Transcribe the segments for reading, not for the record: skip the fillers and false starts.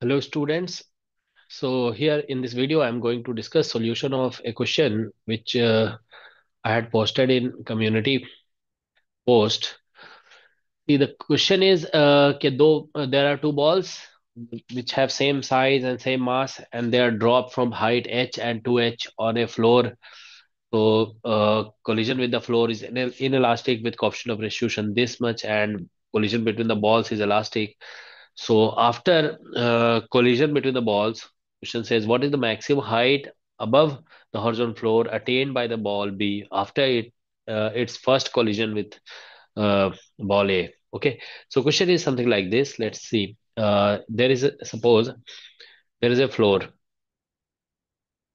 Hello students. So here in this video I'm going to discuss solution of a question which I had posted in community post. See, the question is there are two balls which have same size and same mass and they are dropped from height h and 2h on a floor. So collision with the floor is inelastic with coefficient of restitution this much, and collision between the balls is elastic. So after collision between the balls, question says what is the maximum height above the horizontal floor attained by the ball B after its first collision with ball A. Okay, so question is something like this. Let's see. Suppose there is a floor.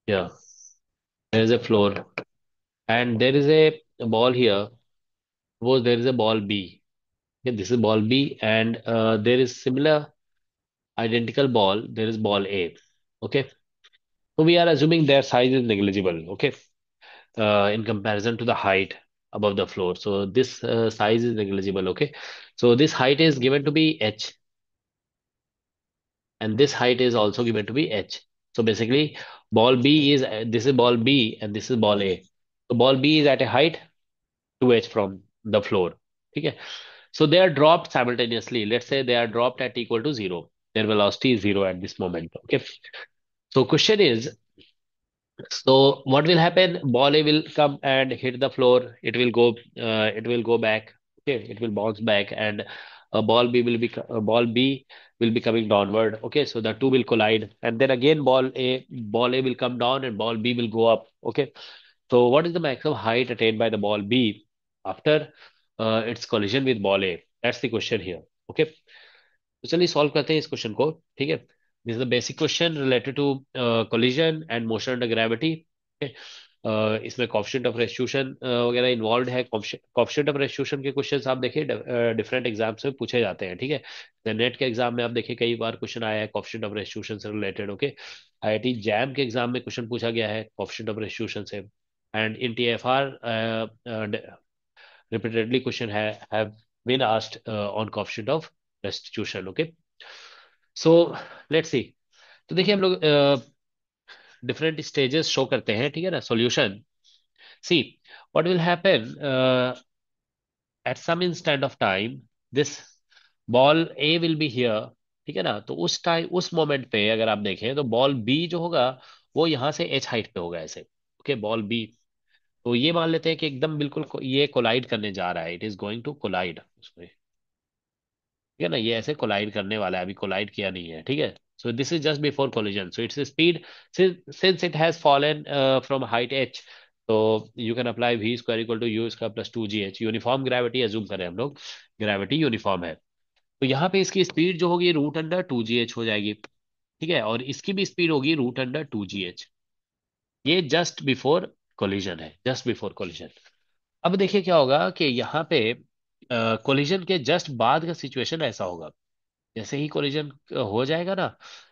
Yeah, there is a floor, and there is a ball here. Suppose there is a ball B. Okay, this is ball B, and there is similar identical ball. There is ball A. Okay, so we are assuming their size is negligible. Okay, in comparison to the height above the floor. So this size is negligible. Okay, so this height is given to be h, and this height is also given to be h. So basically, ball B is this is ball B and this is ball A. So ball B is at a height 2h from the floor. Okay, so they are dropped simultaneously. Let's say they are dropped at equal to zero. Their velocity is zero at this moment. Okay, so question is, so what will happen? Ball A will come and hit the floor. It will go back. Okay, it will bounce back, and ball B will be coming downward. Okay, so the two will collide, and then again ball A will come down, and ball B will go up. Okay, so what is the maximum height attained by the ball B after its collision with ball A? That's the question here. Okay, तो चलिए solve करते हैं इस question को. ठीक है, this is the basic question related to collision and motion under gravity. इसमें coefficient of restitution वगैरह इन्वॉल्व है. कॉफिशिएंट ऑफ रेस्टिट्यूशन के क्वेश्चंस आप देखिए डिफरेंट एग्जाम्स में पूछे जाते हैं. ठीक है, नेट के एग्जाम में आप देखिए कई बार क्वेश्चन आया है कॉफिशिएंट ऑफ रेस्टिट्यूशन से रिलेटेड. ओके, आईआईटी जैम के एग्जाम में क्वेश्चन पूछा गया है कॉफिशिएंट ऑफ रेस्टिट्यूशन से. And in TFR repeatedly question have been asked on coefficient of restitution. Okay, so let's see. तो देखिए हम लोग डिफरेंट स्टेजेस शो करते हैं. ठीक है ना, solution. See what will happen at some instant of time, this ball A will be here. ठीक है ना, तो उस टाइम उस मोमेंट पे अगर आप देखें तो बॉल बी जो होगा वो यहाँ से एच हाइट पे होगा ऐसे. Okay, ball B. तो ये मान लेते हैं कि एकदम बिल्कुल ये कोलाइड करने जा रहा है. It is going to collide. ठीक है ना, ये ऐसे कोलाइड करने वाला है, अभी कोलाइड किया नहीं है. ठीक है, so this is just before collision. So it's speed since it has fallen from height H. तो you can apply V square equal to U square plus two G H. Uniform gravity assume करें हम लोग, gravity uniform है. तो यहाँ पे इसकी speed जो होगी root under two G H हो जाएगी. ठीक है, और इसकी भी स्पीड होगी root under two G H. ये जस्ट बिफोर कोलिजन है, जस्ट बिफोर कोलिजन. अब देखिए क्या होगा कि यहाँ पे कोलिजन के जस्ट बाद का सिचुएशन ऐसा होगा. जैसे ही कोलिजन हो जाएगा ना,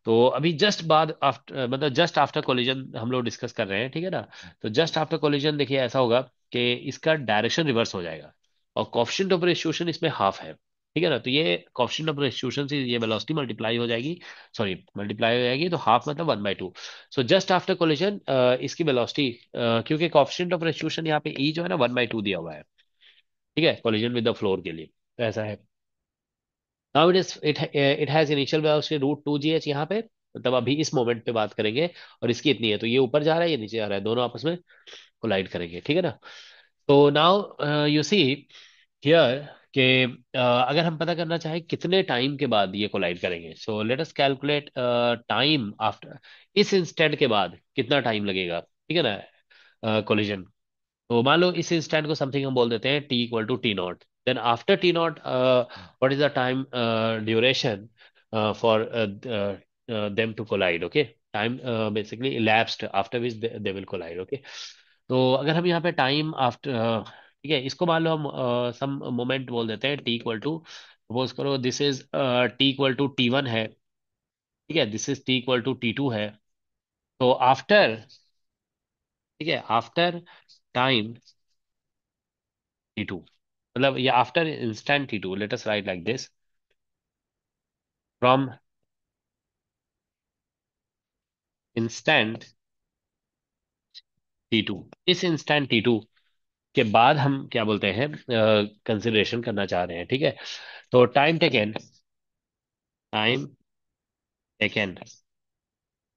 तो अभी जस्ट बाद आफ्टर मतलब जस्ट आफ्टर कोलिजन हम लोग डिस्कस कर रहे हैं. ठीक है ना, तो जस्ट आफ्टर कोलिजन देखिए ऐसा होगा कि इसका डायरेक्शन रिवर्स हो जाएगा और कोएफिशिएंट ऑफ रेस्टिट्यूशन इसमें हाफ है. ठीक है ना, तो ये कोएफिशिएंट ऑफ रेस्टिट्यूशन से ये वेलोसिटी मल्टीप्लाई हो जाएगी. सॉरी, मल्टीप्लाई हो जाएगी, तो हाफ मतलब 1/2. सो जस्ट आफ्टर कोलिजन इसकी वेलोसिटी, क्योंकि कोएफिशिएंट ऑफ रेस्टिट्यूशन यहाँ पे ई जो है ना 1/2 दिया हुआ है. ठीक है, कोलिजन विद द फ्लोर के लिए तो ऐसा है. Now it has initial velocity root two G H यहाँ पे. मतलब अभी इस मोमेंट पे बात करेंगे, और इसकी इतनी है, तो ये ऊपर जा रहा है ये नीचे जा रहा है, दोनों आपस में कोलाइड करेंगे. ठीक है ना, तो नाउ यू सी हियर कि अगर हम पता करना चाहें कितने टाइम के बाद ये कोलाइड करेंगे, so let us calculate time after. इस इंस्टेंट के बाद कितना टाइम लगेगा. ठीक है ना, कोलिजन. तो मान लो इस इंस्टेंट को समथिंग हम बोल देते हैं T equal to T naught. Then after T naught what is the time duration for them to collide. Okay, time basically elapsed after which they will collide. Okay, तो अगर हम यहाँ पे टाइम आफ्टर, ठीक है, इसको मान लो हम सम मोमेंट बोल देते हैं टी इक्वल टू, सपोज करो this is T equal to T one है. ठीक है, this is T equal to T two है. तो आफ्टर, ठीक है, आफ्टर टाइम T2, मतलब ये after instant T2, let us right like this. From instant T2, इस इंस्टेंट T2 के बाद हम क्या बोलते हैं, कंसिडरेशन करना चाह रहे हैं, ठीक है। तो टाइम टेकन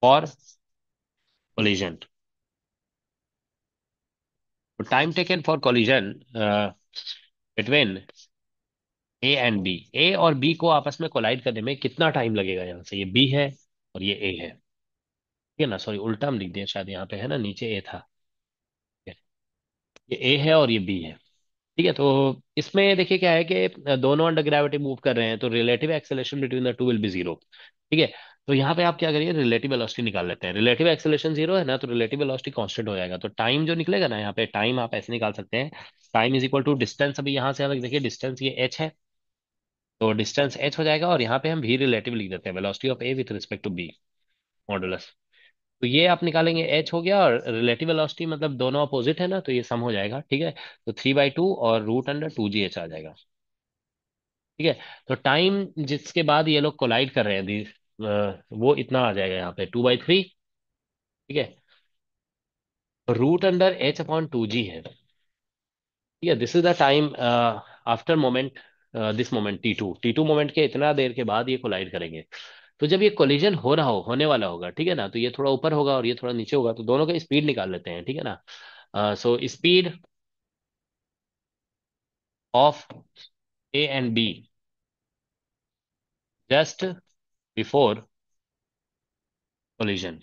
फॉर कोलिजन। तो time taken for collision between A and B, A और बी को आपस में कोलाइड करने में कितना टाइम लगेगा, यहाँ से ये बी है और ये ए है, ठीक है ना। सॉरी, उल्टा हम लिख दिए शायद, यहाँ पे है ना, नीचे ए था, ये ए है और ये बी है, ठीक है। तो इसमें देखिए क्या है कि दोनों अंडर ग्रेविटी मूव कर रहे हैं, तो relative acceleration between the two will B zero, ठीक है। तो यहाँ पे आप क्या करिए, रिलेटिव वेलोसिटी निकाल लेते हैं। रिलेटिव एक्सेलरेशन जीरो है ना, तो रिलेटिव वेलोसिटी कांस्टेंट हो जाएगा। तो टाइम जो निकलेगा ना, यहाँ पे टाइम आप ऐसे निकाल सकते हैं, time is equal to distance. अभी यहाँ से हम देखिए डिस्टेंस ये एच है, तो डिस्टेंस एच हो जाएगा, और यहाँ पे हम भी रिलेटिव लिख देते हैं, velocity of A with respect to B, modulus. तो ये आप निकालेंगे, एच हो गया, और रिलेटिव वेलोसिटी मतलब दोनों अपोजिट है ना, तो ये सम हो जाएगा, ठीक है। तो 3/2 और रूट अंडर 2gh आ जाएगा, ठीक है। तो टाइम जिसके बाद ये लोग कोलाइड कर रहे हैं वो इतना आ जाएगा यहाँ पे 2/3, ठीक है। Root under H upon 2g है, ठीक है। This is the time after moment, this moment T two moment के इतना देर के बाद ये कोलाइड करेंगे। तो जब ये कोलिजन हो रहा हो, होने वाला होगा, ठीक है ना, तो ये थोड़ा ऊपर होगा और ये थोड़ा नीचे होगा, तो दोनों का स्पीड निकाल लेते हैं, ठीक है ना। So speed of A and B just before collision,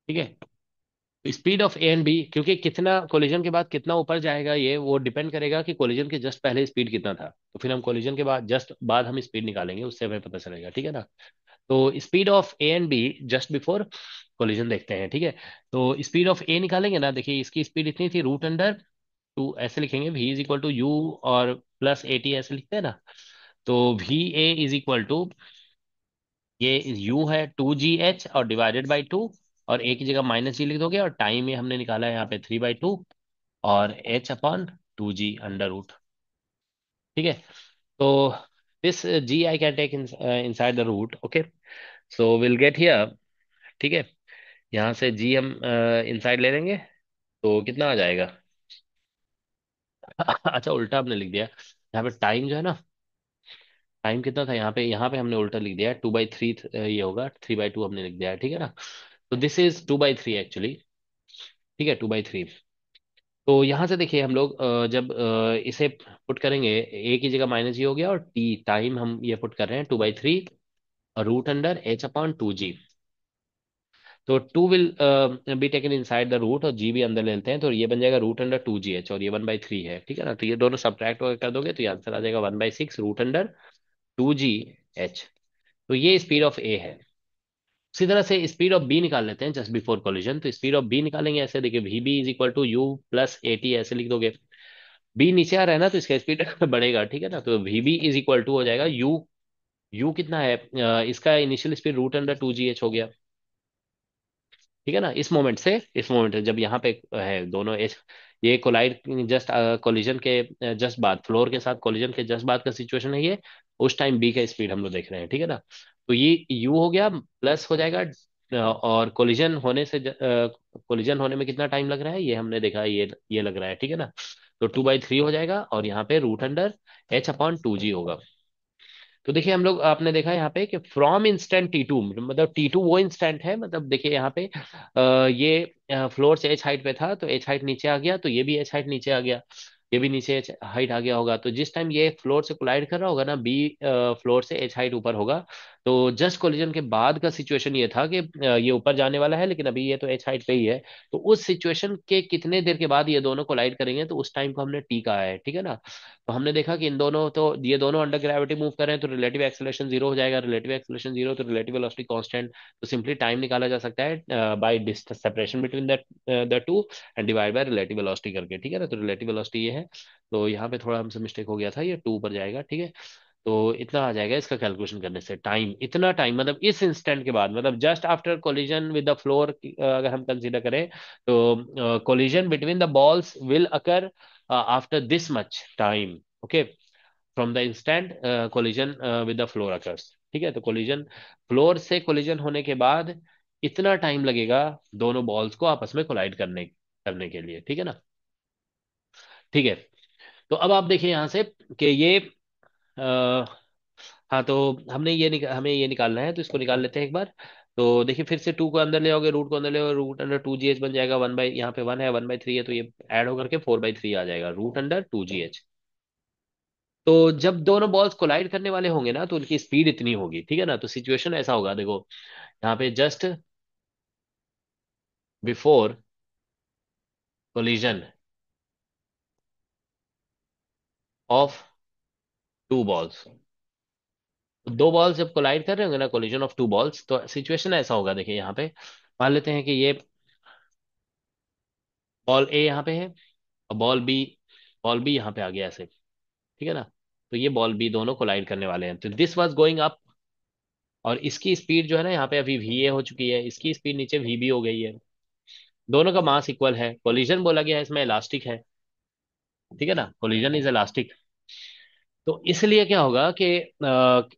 ठीक है। Speed of A and B, क्योंकि कितना कोलिजन के बाद कितना ऊपर जाएगा, ये वो डिपेंड करेगा कि कोलिजन के जस्ट पहले स्पीड कितना था, तो फिर हम कोलिजन के बाद जस्ट बाद हम स्पीड निकालेंगे, उससे हमें पता चलेगा, ठीक है ना। तो speed of A and B just before collision देखते हैं, ठीक है। तो स्पीड ऑफ ए निकालेंगे ना, देखिए इसकी स्पीड इतनी थी, रूट अंडर टू, ऐसे लिखेंगे, V is equal to U और प्लस ए टी, ऐसे लिखते हैं ना। तो V A is equal to, ये यू है 2gh और डिवाइडेड बाई टू, और ए की जगह माइनस जी लिख दोगे, और टाइम ये हमने निकाला है यहाँ पे 3/2 और H upon 2g under root, ठीक है। तो this G I can take inside the root, okay. So will get here, ठीक है। यहाँ से जी हम इनसाइड ले लेंगे, तो कितना आ जाएगा। अच्छा, उल्टा हमने लिख दिया, यहाँ पे टाइम जो है ना, टाइम कितना था यहाँ पे हमने उल्टा लिख दिया है, 2/3 ये होगा, 3/2 हमने लिख दिया है, ठीक है ना। तो दिस इज 2/3 एक्चुअली, ठीक है, 2/3। तो यहाँ से देखिए हम लोग जब इसे पुट करेंगे, ए की जगह माइनस जी हो गया, और टी टाइम हम ये पुट कर रहे हैं 2/3 root under H upon 2g। तो two will be taken inside the root, और जी भी अंदर ले लेते हैं, तो ये बन जाएगा रूट अंडर 2gh, और ये 1/3 है, ठीक है ना। तो ये दोनों सब्ट्रैक्ट कर दोगे, तो ये आंसर आ जाएगा 1/6 रूट अंडर 2gh। तो ये स्पीड ऑफ ए है। उसी तरह से स्पीड ऑफ बी निकाल लेते हैं जस्ट बिफोर कोलिजन। तो स्पीड ऑफ बी निकालेंगे, ऐसे देखिए, V B is equal to U plus A T, ऐसे लिख दोगे। बी नीचे आ रहा है ना, तो इसका स्पीड बढ़ेगा, ठीक है ना। तो V B is equal to हो जाएगा यू, यू कितना है, इसका initial speed root under 2gh हो गया, ठीक है ना। इस मोमेंट से जब यहाँ पे है दोनों एज, ये कोलाइड जस्ट कोलिजन के जस्ट बाद, फ्लोर के साथ कोलिजन के जस्ट बाद का सिचुएशन है ये, उस टाइम बी का स्पीड हम लोग देख रहे हैं, ठीक है ना। तो ये यू हो गया, प्लस हो जाएगा, और कोलिजन होने में कितना टाइम लग रहा है, ये हमने देखा, ये लग रहा है, ठीक है ना। तो 2/3 हो जाएगा, और यहाँ पे root under H upon 2g होगा। तो देखिए हम लोग, आपने देखा यहाँ पे कि फ्रॉम इंस्टेंट T2, मतलब T2 वो इंस्टेंट है, मतलब देखिए यहाँ पे ये फ्लोर से एच हाइट पे था, तो एच हाइट नीचे आ गया, तो ये भी एच हाइट नीचे आ गया, ये भी नीचे एच हाइट आ गया होगा। तो जिस टाइम ये फ्लोर से कोलाइड कर रहा होगा ना, बी फ्लोर से एच हाइट ऊपर होगा, तो जस्ट कोलिजन के बाद का सिचुएशन ये था कि ये ऊपर जाने वाला है, लेकिन अभी ये तो एच हाइट पे ही है। तो उस सिचुएशन के कितने देर के बाद ये दोनों कोलाइड करेंगे, तो उस टाइम को हमने टी कहा है, ठीक है ना। तो हमने देखा कि इन दोनों, तो ये दोनों अंडर ग्रेविटी मूव कर रहे हैं, तो रिलेटिव एक्सेलरेशन जीरो हो जाएगा, रिलेटिव एक्सेलरेशन जीरो, तो रिलेटिव वेलोसिटी कांस्टेंट। तो सिंपली टाइम निकाला जा सकता है bye separation between the two and divide by relative velocity करके, ठीक है ना। तो रिलेटिव वेलोसिटी ये है, तो यहाँ पे थोड़ा हमसे मिस्टेक हो गया था, ये टू पर जाएगा, ठीक है। तो इतना आ जाएगा इसका कैलकुलेशन करने से, टाइम इतना टाइम, मतलब इस इंस्टेंट के बाद, मतलब just after collision with the floor, अगर हम कंसीडर करें, तो collision between the balls will occur after this much time, okay, from the instant collision with the floor occurs. ठीक है, तो कोलिजन, फ्लोर से कोलिजन होने के बाद इतना टाइम लगेगा दोनों बॉल्स को आपस में कोलाइड करने करने के लिए, ठीक है ना। ठीक है, तो अब आप देखिए यहाँ से कि ये आ, हाँ, तो हमें ये निकालना है, तो इसको निकाल लेते हैं एक बार। तो देखिए, फिर से टू को अंदर ले आओगे, रूट को अंदर ले आओगे, रूट अंडर 2gh बन जाएगा, वन बाई, यहाँ पे 1 है, 1/3 है, तो ये ऐड होकर के 4/3 आ जाएगा, रूट अंडर 2gh। तो जब दोनों बॉल्स कोलाइड करने वाले होंगे ना, तो उनकी स्पीड इतनी होगी, ठीक है ना। तो सिचुएशन ऐसा होगा, देखो यहाँ पे just before collision of two balls, दो बॉल्स जब कोलाइड कर रहे होंगे ना, कोलिजन ऑफ टू बॉल्स, तो सिचुएशन ऐसा होगा, देखिए यहाँ पे मान लेते हैं कि ये बॉल ए यहाँ पे है, और बॉल बी यहाँ पे आ गया ऐसे, ठीक है ना। तो ये बॉल बी दोनों कोलाइड करने वाले हैं, तो दिस वाज गोइंग अप, और इसकी स्पीड जो है ना यहाँ पे अभी वी ए हो चुकी है, इसकी स्पीड नीचे वी बी हो गई है। दोनों का मास इक्वल है, कोलिजन बोला गया है इसमें इलास्टिक है, ठीक है ना, कोलिजन इज इलास्टिक। तो इसलिए क्या होगा कि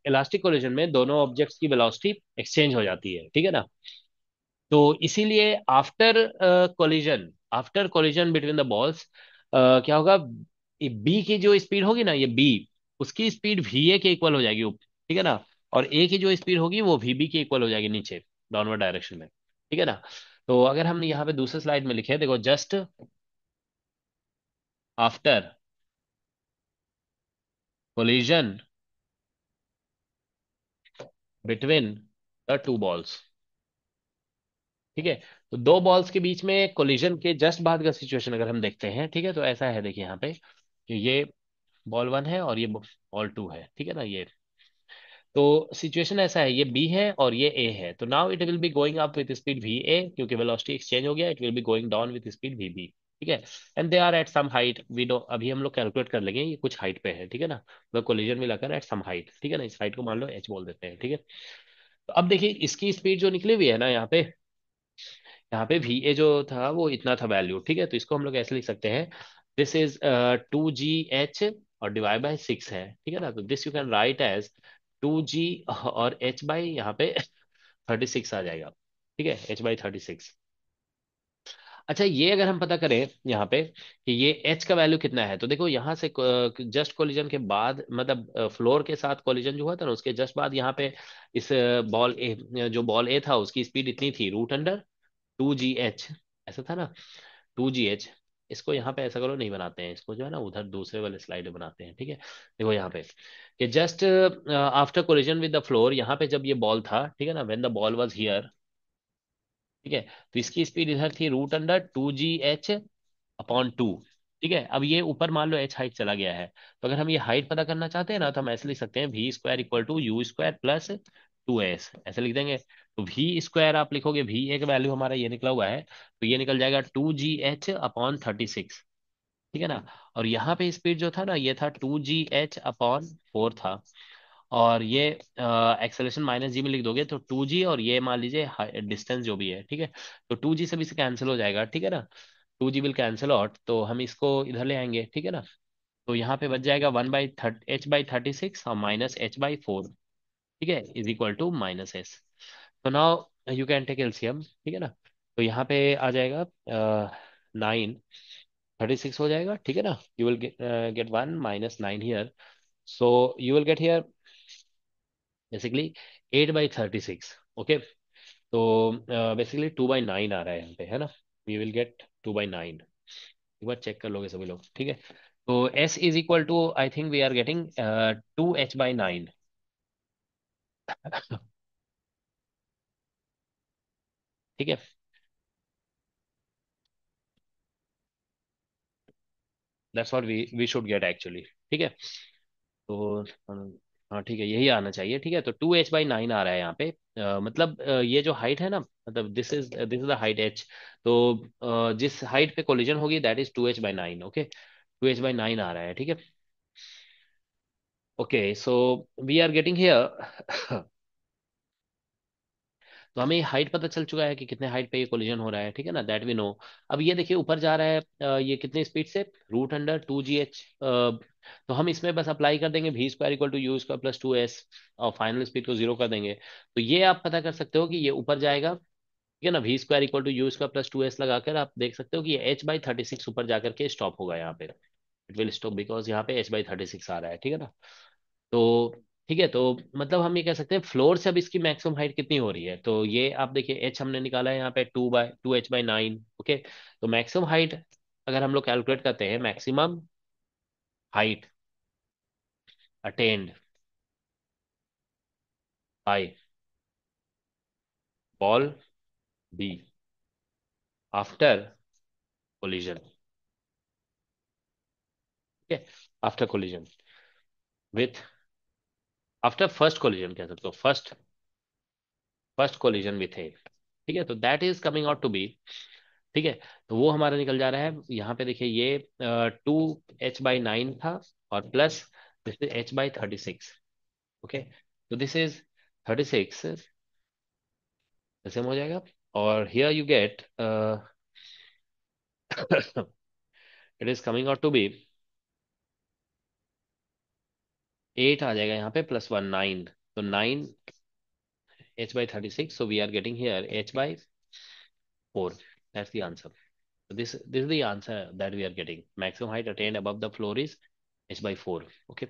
इलास्टिक कोलिजन में दोनों ऑब्जेक्ट्स की वेलोसिटी एक्सचेंज हो जाती है, ठीक है ना। तो इसीलिए after collision between the balls क्या होगा, बी की जो स्पीड होगी ना, ये बी, उसकी स्पीड वी ए के इक्वल हो जाएगी ठीक है ना। और ए की जो स्पीड होगी वो वी बी के इक्वल हो जाएगी नीचे, डाउनवर्ड डायरेक्शन में, ठीक है ना। तो अगर हम यहाँ पे दूसरे स्लाइड में लिखे, देखो just after collision between the two balls, ठीक है। तो दो बॉल्स के बीच में कोलिजन के जस्ट बाद का सिचुएशन अगर हम देखते हैं, ठीक है, तो ऐसा है, देखिए यहाँ पे कि ये बॉल वन है और ये बॉल टू है, ठीक है ना, ये। तो सिचुएशन ऐसा है, ये बी है और ये ए है, तो now it will be going up with speed V A, क्योंकि वेलोसिटी एक्सचेंज हो गया, it will be going down with speed V B, ठीक है। And they are at some height, we do अभी हम लोग कैलकुलेट कर लेंगे, ये कुछ हाइट पे है, ठीक है ना, मतलब कोलिजन में लगा एट सम हाइट, ठीक है ना, इस हाइट को मान लो एच बोल देते हैं, ठीक है। तो अब देखिए इसकी स्पीड जो निकली हुई है ना यहाँ पे वी ए जो था वो इतना था वैल्यू, ठीक है। तो इसको हम लोग ऐसे लिख सकते हैं, दिस इज 2gh और डिवाइड बाय 6 है, ठीक है ना। तो this you can write as 2g और h बाई यहाँ पे 36 आ जाएगा, ठीक है, h/36। अच्छा, ये अगर हम पता करें यहाँ पे कि ये h का वैल्यू कितना है, तो देखो यहाँ से जस्ट कोलिजन के बाद, मतलब फ्लोर के साथ कोलिजन जो हुआ था ना, उसके जस्ट बाद यहाँ पे इस बॉल ए, जो बॉल ए था उसकी स्पीड इतनी थी, रूट अंडर 2gh, ऐसा था ना, 2gh। इसको यहाँ पे ऐसा करो, नहीं बनाते हैं इसको, जो है ना उधर दूसरे वाले स्लाइड में बनाते हैं, ठीक है। देखो यहाँ पे कि just after collision with the floor, यहाँ पे जब ये बॉल था, ठीक है ना, when the ball was here, ठीक है, तो इसकी स्पीड इधर थी रूट अंडर 2gh/2, ठीक है। अब ये ऊपर मान लो h हाइट चला गया है, तो अगर हम ये हाइट पता करना चाहते हैं ना, तो हम ऐसे लिख सकते हैं v² = u² + 2s, ऐसे लिख देंगे। तो वी स्क्वायर आप लिखोगे, वी एक वैल्यू हमारा ये निकला हुआ है, तो ये निकल जाएगा 2gh/36, ठीक है ना। और यहाँ पे स्पीड जो था ना, ये था 2gh/4 था, और ये एक्सेलरेशन माइनस जी में लिख दोगे तो 2g, और ये मान लीजिए डिस्टेंस जो भी है, ठीक है। तो 2g से भी से कैंसिल हो जाएगा, ठीक है ना, 2g विल कैंसिल आउट, तो हम इसको इधर ले आएंगे, ठीक है ना। तो यहाँ पे बच जाएगा 1/h/36 और माइनस h/4, ठीक है, is equal to minus S. तो now you can take LCM, ठीक है ना। तो यहाँ पे आ जाएगा 9/36 हो जाएगा, ठीक है ना। You will get 1 - 9 here, so you will get here basically 8/36, okay. तो बेसिकली 2/9 आ रहा है यहाँ पे, है ना। वी विल गेट 2/9, एक बार चेक कर लोगे सभी लोग, ठीक है। तो s is equal to, I think we are getting 2h/9, ठीक है। That's what we should get actually, ठीक है। तो हाँ ठीक है, यही आना चाहिए, ठीक है। तो 2h/9 आ रहा है यहाँ पे, मतलब ये जो हाइट है ना, मतलब this is the height h। तो जिस हाइट पे कोलिजन होगी that is 2h/9, okay, 2h/9 आ रहा है, ठीक है। Okay, so we are getting here तो हमें हाइट पता चल चुका है कि कितने हाइट पे ये कोलिजन हो रहा है, ठीक है ना, दैट वी नो। अब ये देखिए ऊपर जा रहा है ये कितने स्पीड से, √2gh। तो हम इसमें बस अप्लाई कर देंगे v² = u² + 2s, और फाइनल स्पीड को 0 कर देंगे। तो ये आप पता कर सकते हो कि ये ऊपर जाएगा, ठीक है ना, v² = u² + 2s लगाकर आप देख सकते हो कि ये h/36 ऊपर जाकर के स्टॉप होगा यहाँ पे। इट विल स्टॉप बिकॉज यहाँ पे h/36 आ रहा है, ठीक है ना। तो ठीक है, तो मतलब हम ये कह सकते हैं फ्लोर से अब इसकी मैक्सिमम हाइट कितनी हो रही है। तो ये आप देखिए एच हमने निकाला है यहाँ पे 2h/9। ओके, तो मैक्सिमम हाइट अगर हम लोग कैलकुलेट करते हैं, maximum height attained by ball B after collision, ठीक है, after collision with, after first collision कह सकते हो, first first collision with A, ठीक है, तो that is coming out to be, ठीक है। तो वो हमारा निकल जा रहा है यहाँ पे, देखिए ये 2h/9 था, और plus this is h/36। Okay, तो दिस इज 36, ऐसे में हो जाएगा। और here you get it is coming out to be 8 आ जाएगा यहाँ पे, +1 9, तो 9 h/36, so we are getting here h/4, that's the answer. So this is the answer that we are getting. Maximum height attained above the floor is h/4. Okay.